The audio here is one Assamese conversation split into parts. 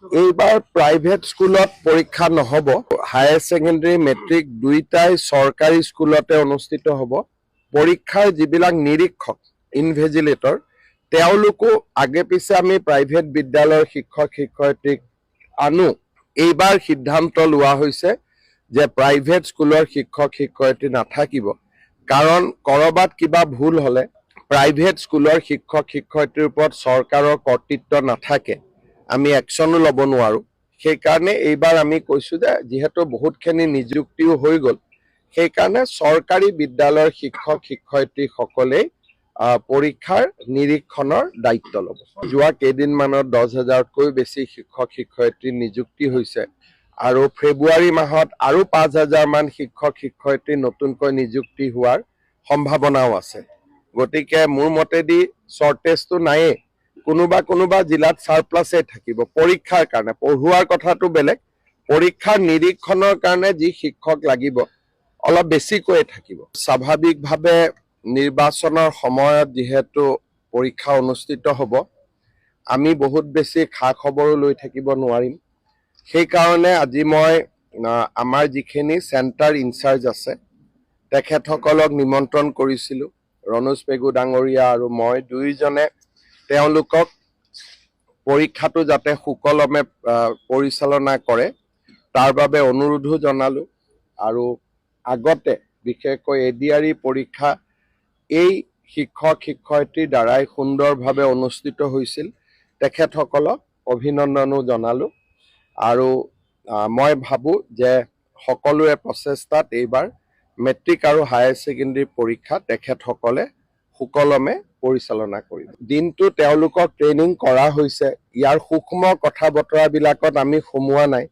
এইবাৰ প্ৰাইভেট স্কুলত পৰীক্ষা নহব। হায়াৰ ছেকেণ্ডাৰী মেট্ৰিক দুইটাই চৰকাৰী স্কুলতে অনুষ্ঠিত হ'ব। পৰীক্ষাৰ যিবিলাক নিৰীক্ষক ইনভেজিলেটৰ তেওঁলোকো আগে পিছে আমি প্ৰাইভেট বিদ্যালয়ৰ শিক্ষক শিক্ষয়িত্ৰীক আনো। এইবাৰ সিদ্ধান্ত লোৱা হৈছে যে প্ৰাইভেট স্কুলৰ শিক্ষক শিক্ষয়িত্ৰী নাথাকিব, কাৰণ কৰবাত কিবা ভুল হলে প্ৰাইভেট স্কুলৰ শিক্ষক শিক্ষয়িত্ৰীৰ ওপৰত চৰকাৰৰ কৰ্তৃত্ব নাথাকে, আমি একশ্যনো ল'ব নোৱাৰো। সেইকাৰণে এইবাৰ আমি কৈছো যে যিহেতু বহুতখিনি নিযুক্তিও হৈ গ'ল, সেইকাৰণে চৰকাৰী বিদ্যালয়ৰ শিক্ষক শিক্ষয়িত্ৰীসকলেই পৰীক্ষাৰ নিৰীক্ষণৰ দায়িত্ব ল'ব। যোৱা কেইদিনমানত 10,000তকৈ বেছি শিক্ষক শিক্ষয়িত্ৰী নিযুক্তি হৈছে আৰু ফেব্ৰুৱাৰী মাহত আৰু 5,000 মান শিক্ষক শিক্ষয়িত্ৰী নতুনকৈ নিযুক্তি হোৱাৰ সম্ভাৱনাও আছে। গতিকে মোৰ মতেদি শ্বৰ্টেজটো নায়েই, কোনোবা জিলাত সাৰপ্লাছে থাকিব। পৰীক্ষাৰ কাৰণে পঢ়ুৱাৰ কথাটো বেলেগ, পৰীক্ষাৰ নিৰীক্ষণৰ কাৰণে যি শিক্ষক লাগিব অলপ বেছিকৈ থাকিব। স্বাভাৱিকভাৱে নিৰ্বাচনৰ সময়ত যিহেতু পৰীক্ষা অনুষ্ঠিত হ'ব, আমি বহুত বেছি খা খবৰো লৈ থাকিব নোৱাৰিম। সেইকাৰণে আজি মই আমাৰ যিখিনি চেণ্টাৰ ইনচাৰ্জ আছে তেখেতসকলক নিমন্ত্ৰণ কৰিছিলোঁ। ৰণোজ পেগু ডাঙৰীয়া আৰু মই দুয়োজনে তেওঁলোকক পৰীক্ষাটো যাতে সুকলমে পৰিচালনা কৰে তাৰ বাবে অনুৰোধো জনালোঁ। আৰু আগতে বিশেষকৈ এডিআৰই পৰীক্ষা এই শিক্ষক শিক্ষয়িত্ৰীৰ দ্বাৰাই সুন্দৰভাৱে অনুষ্ঠিত হৈছিল, তেখেতসকলক অভিনন্দনো জনালোঁ। আৰু মই ভাবোঁ যে সকলোৰে প্ৰচেষ্টাত এইবাৰ মেট্ৰিক আৰু হায়াৰ ছেকেণ্ডাৰী পৰীক্ষা তেখেতসকলে সুকলমে পৰিচালনা কৰিব। দিনটো তেওঁলোকক ট্ৰেইনিং কৰা হৈছে। ইয়াৰ সূক্ষ্ম কথা বতৰাবিলাকত আমি সোমোৱা নাই,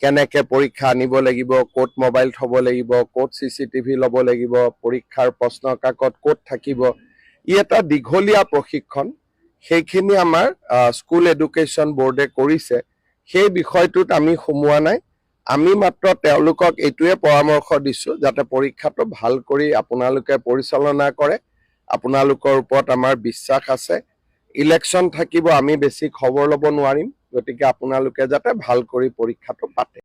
কেনেকে পৰীক্ষা আনিব লাগিব, ক'ত মোবাইল থ'ব লাগিব, ক'ত CCTV ল'ব লাগিব, পৰীক্ষাৰ প্ৰশ্ন কাকত ক'ত থাকিব, ই এটা দীঘলীয়া প্ৰশিক্ষণ। সেইখিনি আমাৰ স্কুল এডুকেশ্যন বোৰ্ডে কৰিছে, সেই বিষয়টোত আমি সোমোৱা নাই। আমি মাত্ৰ তেওঁলোকক এইটোৱে পৰামৰ্শ দিছোঁ যাতে পৰীক্ষাটো ভাল কৰি আপোনালোকে পৰিচালনা কৰে। আপোনালোকৰ ওপৰত আমাৰ বিশ্বাস আছে। ইলেকশ্যন থাকিব, আমি বেছি খবৰ ল'ব নোৱাৰিম, গতিকে আপোনালোকে যাতে ভাল কৰি পৰীক্ষাটো পাতে।